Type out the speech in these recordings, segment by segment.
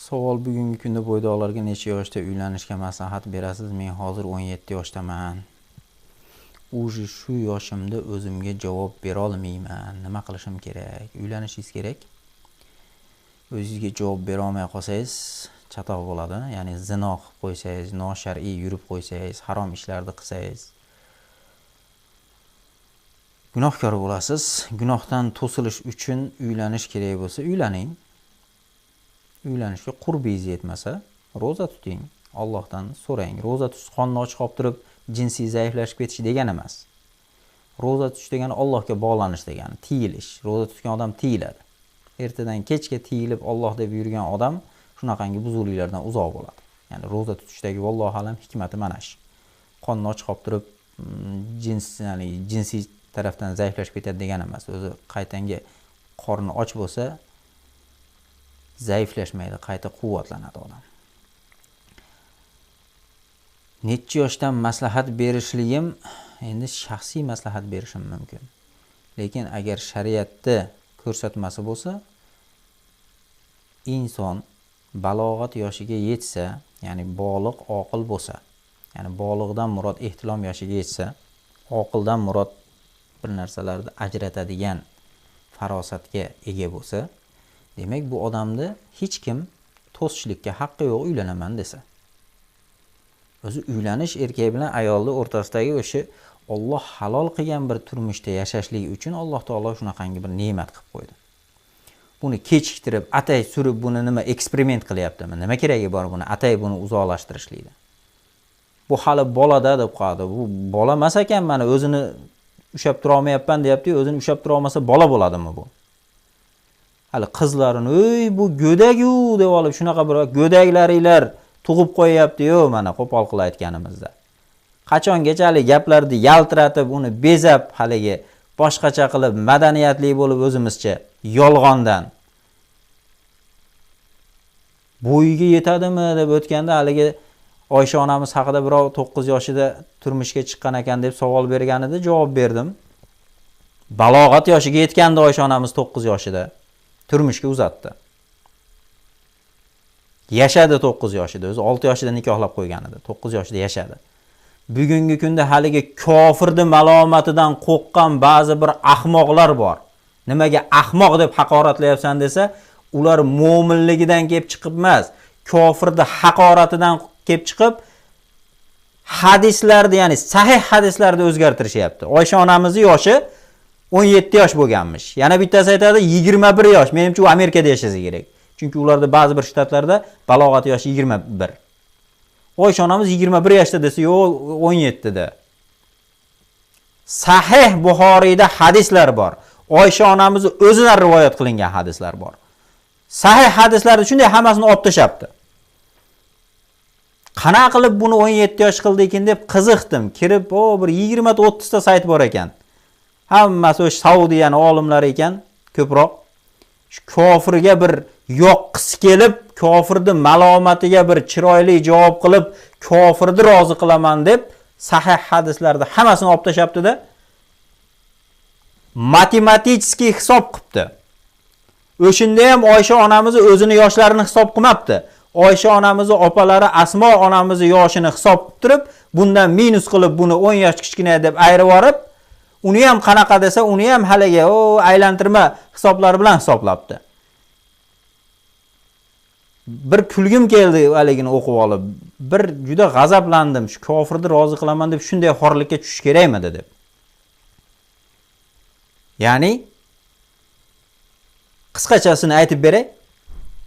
Savol bugungi kunda bo'ydoqlarga necha yoshda uylanishga maslahat berasiz? Men hozir 17 yoshdaman. Уже shu yoshimda o'zimga javob bera olmayman. Nima qilishim kerak? Uylanishingiz kerak. O'zingizga javob bera olmay qolsangiz, chatoq bo'ladi. Ya'ni zino qilib qo'ysangiz, noshar'iy yurib qo'ysangiz, harom ishlarni qilsangiz, gunohkor bo'lasiz. Gunohdan to'silish uchun uylanish kerak bo'lsa, uylaning. Uylanishga qurbingiz yetmasa, roza tuting. Allohdan so'rang. Roza tutish qonni och qolib turib, jinsiy zaiflashib ketish degani emas. Roza tutish degani Allohga bog'lanish degani, tiyilish. Roza tutgan odam tiyiladi. Ertadan kechga tiyilib Alloh deb yurgan odam shunaqangi buzug'liklardan uzoq bo'ladi. Ya'ni roza tutishdagi vallohu alam hikmati mana shu. Qonni och qolib turib, jinsiy tarafdan zaiflashib ketadi degani emas. O'zi qaytanga qorni och bo'lsa, zaiflashmaydi, qayta quvvatlanadi odam. Necha yoshdan maslahat berishligim, endi shaxsiy maslahat berishim mumkin. Lekin agar shariatda ko'rsatmasi bo'lsa, inson balog'at yoshiga yetsa, ya'ni boliq, oqil bo'lsa, ya'ni boliqdan murod ehtilom yoshiga yetsa, oqildan murod bir narsalarni ajratadigan farosatga ega bo'lsa, demak bu odamni hech kim to'sishlikka haqqi yo'q uylanaman desa. O'zi uylanish erkak bilan ayolni o'rtasidagi o'sha Alloh halol qilgan bir turmushda yashashlik uchun Alloh taolo shunaqangi bir ne'mat qilib qo'ydi. Buni kechiktirib, atay surib buni nima eksperiment qilyaptimi? Nima keragi bor buni atay buni uzoqlashtirishlikda? Bu hali bolada deb qo'yadi. Bu bola emas ekan, mana o'zini ushab tura olmayapman deyapti-yu, o'zini ushab tura olmasa bola bo'ladimi bu? Hali qizlarini, "Ey, bu go'dak-ku" deb olib shunaqa bir go'daklaringlar tug'ib qo'yapti-yu, mana qo'pol qilib aytganimizda. Qachongacha hali gaplarni yaltiratib, uni bezab, haligi boshqacha qilib, madaniyatli bo'lib o'zimizcha yolg'ondan bo'yiga yetadimi deb o'tganda haligi Oysha onamiz haqida birov 9 yoshida turmushga chiqqan ekan deb savol berganida javob berdim. Balog'at yoshiga yetganda Oysha onamiz 9 yoshida turmushga uzatdi. Yashadi 9 yoshida, o'zi 6 yoshida nikohlab qo'ygan edi, 9 yoshida yashadi. Bugungi kunda haligi kofirning malomatidan qo'rqqan ba'zi bir ahmoqlar bor. Nimaga ahmoq deb haqoratlayapsan desa, ular mo'minligidan kelib chiqib emas, kofirning haqoratidan kelib chiqib hadislarni, ya'ni sahih hadislarni o'zgartirishyapti. Oysha onamizning yoshi 17 yosh bo'lganmish. Yana bittasi aytadi 21 yosh. Menimcha u Amerikada yashasa kerak. Chunki ularda ba'zi bir shtatlarda balog'at yoshi 21. Oysha onamiz 21 yoshda desa, yo'q 17 da. Sahih Buxoriyda hadislar bor. Oysha onamiz o'zidan rivoyat qilingan hadislar bor. Sahih hadislarni shunday hammasini olib tashabdi. Qana qilib buni 17 yosh qildi ekan deb qiziqdim. Kirib, bir 20 ta 30 ta sayt bor ekan. Hammasi o'sha Saudiyani olimlari ekan, ko'proq. Shu kofirga bir yoqqisi kelib, kofirning malomatiga bir chiroyli javob qilib, kofirni rozi qilaman deb sahih hadislarda hammasini olib tashabdi-da, matematik hisob qilibdi. O'shunda ham Oysha onamiz o'zini yoshlarini hisob qilmabdi. Oysha onamiz opalari Asmo onamiz yoshini hisob qilib turib, bundan minus qilib buni 10 yosh kichkina deb ayirib yorib, uni ham qanaqa desa, uni ham haliga aylantirma hisoblari bilan hisoblabdi. Bir kulgim keldi haligini o'qib olib. Bir juda g'azablandim. Shu kofirni rozi qilaman deb shunday xorlikka tushish kerakmi deb. Ya'ni qisqachasini aytib beray.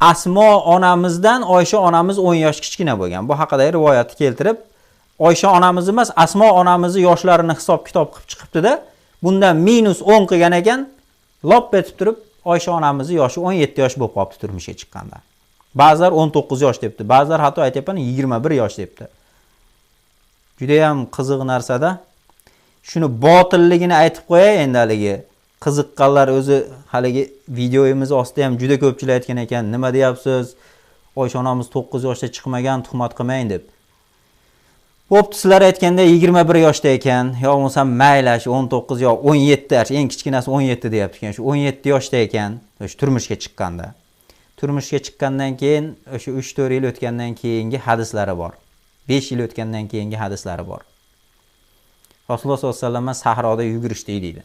Asmo onamizdan Oysha onamiz 10 yosh kichkina bo'lgan. Bu haqida rivoyatni keltirib, Oysha onamiz emas, Asmo onamizni yoshlarini hisob-kitob qilib chiqibdi-da, bundan minus 10 qilgan ekan, lop etib turib, Oysha onamizning yoshi 17 yosh bo'lib qolibdi turmushga chiqqanda. Ba'zilar 19 yosh debdi, ba'zilar hatto aytayapman 21 yosh debdi. Juda ham qiziq narsada. Shuni botilligini aytib qo'yay endi haligi qiziqqanlar o'zi haligi videoyimiz ostida ham juda ko'pchilik aytgan ekan, nima deyapsiz? Oysha onamiz 9 yoshda chiqmagan, tuhmat qilmang deb. Bo'pti, sizlar aytganda 21 yoshda ekan, yo bo'lmasa mayli, shu 19 yo 17, eng kichkinasi 17 deyapti ekan. Shu 17 yoshda ekan, o'sha turmushga chiqqanda. turmushga chiqqandan keyin o'sha 3-4 yil o'tgandan keyingi hadislari bor. 5 yil o'tgandan keyingi hadislari bor. Rasululloh sollallohu alayhi vasallam sahroda yugurishdi deydi.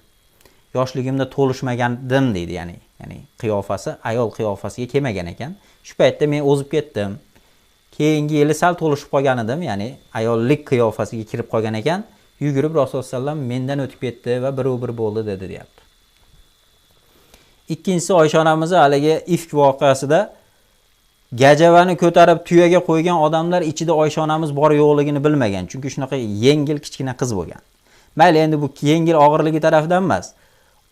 Yoshligimda to'lishmagandim deydi, ya'ni qiyofasi ayol qiyofasiga kelmagan ekan. Shu paytda men o'zib ketdim. Keyingi yili sal to'lishib qolgan edim, ya'ni ayollik qiyofasiga kirib qolgan ekan. Yugurib Rasululloh sollallohu alayhi vasallam mendan o'tib ketdi va bir bo'ldi dedi deyapti. Ikkinchisi Oysha onamiz haligi ifk voqeasida gajavani ko'tarib tuyaga qo'ygan odamlar ichida Oysha onamiz bor yo'qligini bilmagan. Chunki shunaqa yengil kichkina qiz bo'lgan. Mayli, endi bu yengil og'irligi tarafidan emas.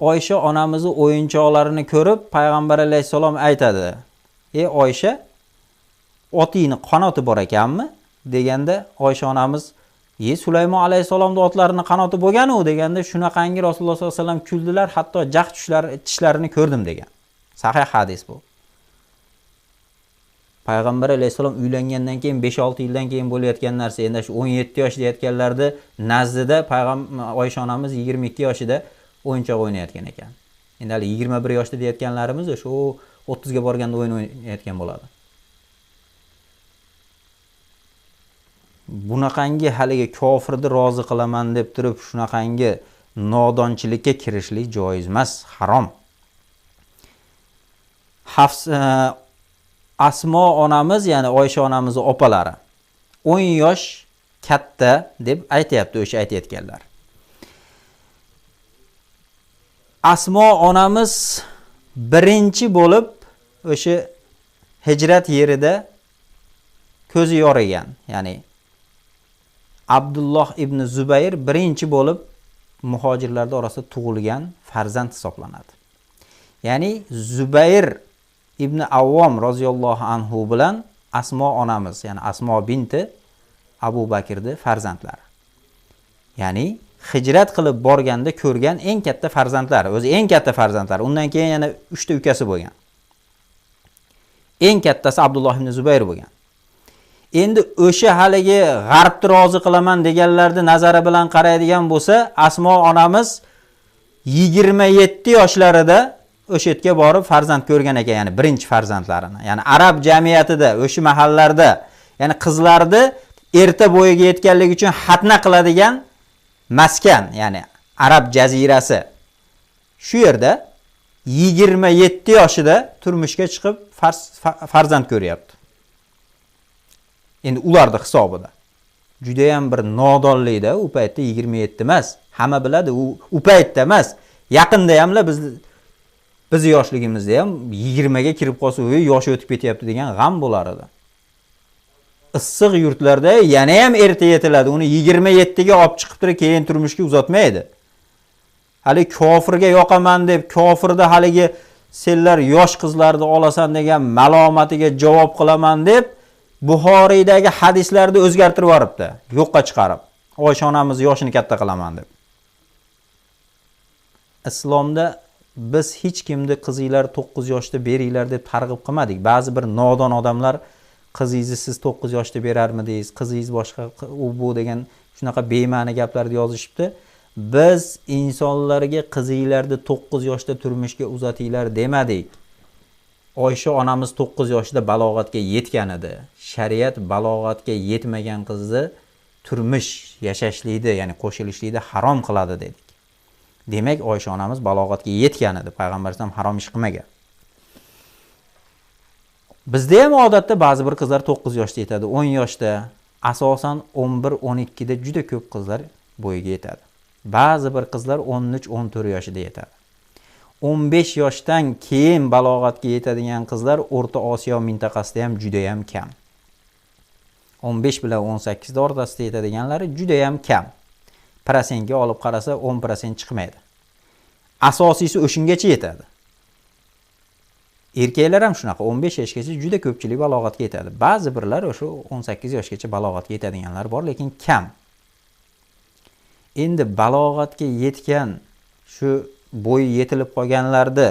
Oysha onamizning o'yinchoqlarini ko'rib payg'ambar alayhisalom aytadi: "Ey Oysha, otingni qanoti bor ekanmi?" deganda Oysha onamiz: Sulaymon alayhisalomning otlarini qanoti bo'lgan-u deganda shunaqangi Rasululloh sollallohu alayhi vasallam kuldilar, hatto jag' tishlarini ko'rdim degan. Sahih hadis bu. Payg'ambar alayhisalom uylangandan keyin 5-6 yildan keyin bo'layotgan narsa. Endi shu 17 yosh deyotganlarda nazdida Oysha onamiz 22 yoshida o'yinchoq o'ynayotgan ekan. Endi hali 21 yoshda deyotganlarimiz shu 30 ga borganda o'yin o'ynayotgan bo'ladi. Bunaqangi haligi kofirni rozi qilaman deb turib shunaqangi nodonchilikka kirishlik joiz emas, harom. Asmo onamiz, ya'ni Oysha onamizning opalari 10 yosh katta deb aytayapti o'sha aytayotganlar. Asmo onamiz birinchi bo'lib o'sha hijrat yerida ko'zi yorigan, ya'ni Abdulloh ibn Zubayr birinchi bo'lib muhojirlar orasida tug'ilgan farzand hisoblanadi. Ya'ni Zubayr ibn Avvom roziyallohu anhu bilan Asmo onamiz, ya'ni Asmo binti Abu Bakrning farzandlari. Ya'ni hijrat qilib borganda ko'rgan eng katta farzandlari, o'zi eng katta farzandlari. Undan keyin yana 3 ta ukasi bo'lgan. Eng kattasi Abdulloh ibn Zubayr bo'lgan. Endi o'sha haligi g'arbni rozi qilaman deganlarni nazari bilan qaraydigan bo'lsa, Asmo onamiz 27 yoshlarida o'sha yerga borib farzand ko'rgan ekan, ya'ni birinchi farzandlarini. Ya'ni arab jamiyatida o'sha mahallarda, ya'ni qizlarni erta bo'yiga yetganligi uchun xatna qiladigan maskan, ya'ni arab jazirasi. Shu yerda 27 yoshida turmushga chiqib farzand ko'ryapti. Endi ularda hisobida juda ham bir nodonlikda, u paytda 27 emas, hamma biladi, u paytda emas, yaqinda hamla biz yoshligimizda ham 20 ga kirib qolsa, u yoshi o'tib ketyapti degan g'am bo'lar edi. Issiq yurtlarda yana ham erta yetiladi, uni 27 ga olib chiqib turib keyin turmushga uzatmaydi. Hali kofirga yoqaman deb, kofirda haligi senlar yosh qizlarni olasan degan malomatiga javob qilaman deb Buxoriydagi hadislarni o'zgartirib yoribdi, yo'qqa chiqarib. Oysha onamiz yoshini katta qilaman deb. Islomda biz hech kimni qizinglar 9 yoshda beringlar deb targ'ib qilmadik. Ba'zi bir nodon odamlar qizingizni siz 9 yoshda berarmidingiz, qizingiz boshqa u bu degan shunaqa bema'ni gaplarni yozishibdi. Biz insonlarga qizinglarni 9 yoshda turmushga uzatinglar demadik. Oysha onamiz 9 yoshida balog'atga yetgan edi. Shariat balog'atga yetmagan qizni turmush yashashlikni, ya'ni qo'shilishlikni harom qiladi dedik. Demak, Oysha onamiz balog'atga yetgan edi. Payg'ambar vasallam harom ish qilmagan. Bizda ham odatda ba'zi bir qizlar 9 yoshda yetadi, 10 yoshda, asosan 11-12 da juda ko'p qizlar bo'yiga yetadi. Ba'zi bir qizlar 13-14 yoshida yetadi. 15 yoshdan keyin balog'atga yetadigan qizlar O'rta Osiyo mintaqasida ham juda ham kam. 15 bilan 18 da o'rtasida yetadiganlari juda ham kam. Prosentga olib qarasa 10% chiqmaydi. Asosiysi o'shungacha yetadi. Erkaklar ham shunaqa 15 yoshgacha juda ko'pchilik balog'atga yetadi. Ba'zi birlar o'sha 18 yoshgacha balog'atga yetadiganlar bor, lekin kam. Endi balog'atga yetgan shu bo'yi yetilib qolganlarni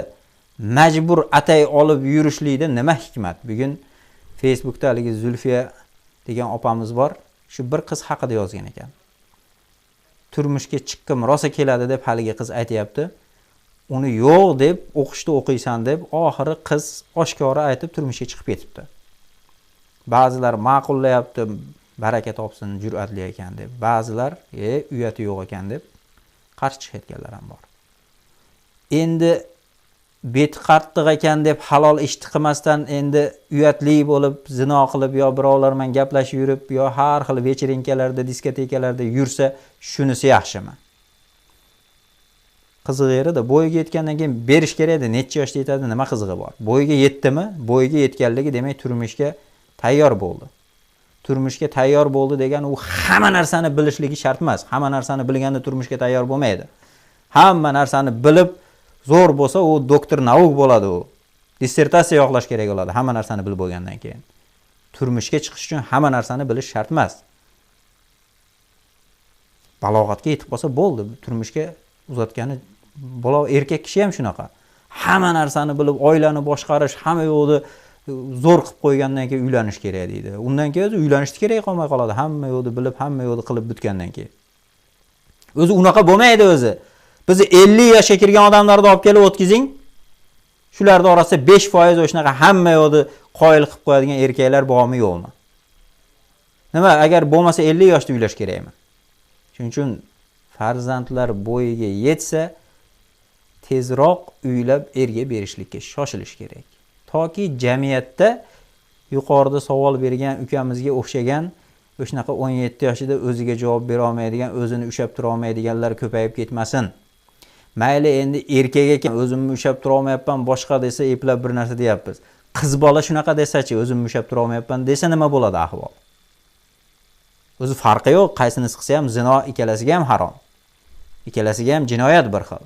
majbur atay olib yurishlikda nima hikmat? Bugun Facebookda haligi Zulfiya degan opamiz bor, shu bir qiz haqida yozgan ekan. Turmushga chiqqim rosa keladi deb haligi qiz aytayapti. uni yo'q deb o'qishda o'qiysan deb oxiri qiz oshkora aytib turmushga chiqib ketibdi. Ba'zilar ma'qullayapti, baraka topsin, jur'atli ekan deb. Ba'zilar uyati yo'q ekan deb qarshi chiqayotganlar ham bor. Endi beti qattiq ekan deb halol ishni qilmasdan endi uyatli bo'lib, zino qilib yo birovlar bilan gaplashib yurib, yo har xil vechirinkalarda, diskotekalarda yursa, shunisi yaxshimi? Qizig'i yerida bo'yiga yetgandan keyin berish kerak edi. Necha yoshda yetadi, nima qizig'i bor? Bo'yiga yetdimi? Bo'yiga yetganligi demak turmushga tayyor bo'ldi. Turmushga tayyor bo'ldi degan u hamma narsani bilishligi shart emas. Hamma narsani bilganda turmushga tayyor bo'lmaydi. Hamma narsani bilib zo'r bo'lsa u doktor nauk bo'ladi u. Dissertatsiya yoqlash kerak bo'ladi hamma narsani bilib bo'lgandan keyin. Turmushga chiqish uchun hamma narsani bilish shart emas. Balog'atga yetib qolsa bo'ldi. Turmushga uzatgani bola erkak kishi ham shunaqa. Hamma narsani bilib, oilani boshqarish, hamma yo'lni zo'r qilib qo'ygandan keyin uylanish kerak deydi. Undan keyin uylanishni kerak qolmay qoladi. Hamma yo'lni bilib, hamma yo'lni qilib bitgandan keyin. O'zi unaqa bo'lmaydi o'zi. Biz 50 yoshga kirgan odamlarni olib kelib o'tkazing. Shularning orasida 5% o'shanaqa hamma yo'lni qoyil qilib qo'yadigan erkaklar bormi yo'qmi? Nima, agar bo'lmasa 50 yoshda uylash kerakmi? Shuning uchun farzandlar bo'yiga yetsa tezroq uylab erga berishlikka shoshilish kerak. Toki jamiyatda yuqorida savol bergan ukamizga o'xshagan o'shanaqa 17 yoshida o'ziga javob bera olmaydigan, o'zini ushlab tura olmaydiganlar ko'payib ketmasin. Mayli endi erkak ekan o'zimni ushlab tura olmayapman, boshqa desa eplab bir narsa deyapmiz. Qiz bola shunaqa desachi, o'zimni ushlab tura olmayapman desa nima bo'ladi ahvol? O'zi farqi yo'q, qaysinisi qilsa ham zino, ikkalasiga ham harom. Ikkalasiga ham jinoyat bir xil.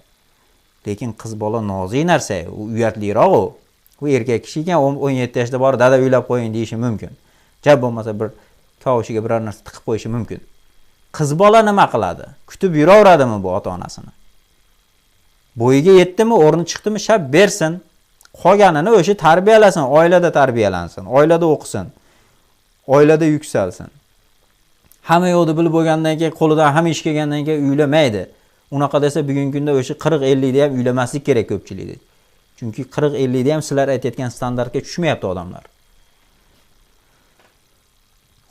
Lekin qiz bola nozik narsa, u uyatliroq u. U erkak kishi ekan 17 yoshda bor, dada uylab qo'ying deyishi mumkin. Jab bo'lmasa bir kavushiga biror narsa tiqib qo'yishi mumkin. Qiz bola nima qiladi? Kutib yuraveradimi bu ota-onasini? Bo'yiga yetdimi, o'rni chiqdimi, shab bersin. Qolganini o'sha tarbiyalasin, oilada tarbiyalansin, oilada o'qisin, oilada yuksalsin. Hamma yo'lni bilib bo'lgandan keyin, qo'lidan hamma ish kelgandan keyin uylamaydi. Unaqa desa bugungi kunda o'sha 40-50 da ham uylamaslik kerak ko'pchilikda. Chunki 40-50 da ham sizlar aytayotgan standartga tushmayapti odamlar.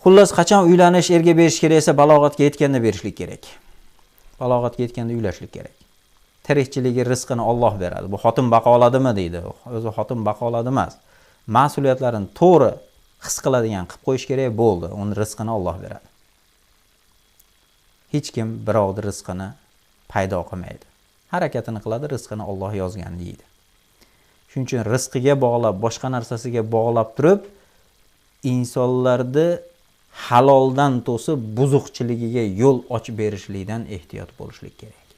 Xullas, qachon uylanish erga berish kerak esa balog'atga yetganda berishlik kerak. Balog'atga yetganda uylashlik kerak. Tirikchiligi rizqini Alloh beradi. Bu xotin baqa oladimi deydi. O'zi xotin baqa oladi emas. Mas'uliyatlarini to'g'ri his qiladigan qilib qo'yish kerak bo'ldi. Uni rizqini Alloh beradi. Hech kim birovning rizqini paydo qilmaydi. Harakatini qiladi, rizqini Alloh yozgan deydi. Shuning uchun rizqiga bog'lab, boshqa narsasiga bog'lab turib, insonlarni haloldan to'sib buzuqchiligiga yo'l ochib berishlikdan ehtiyot bo'lishlik kerak.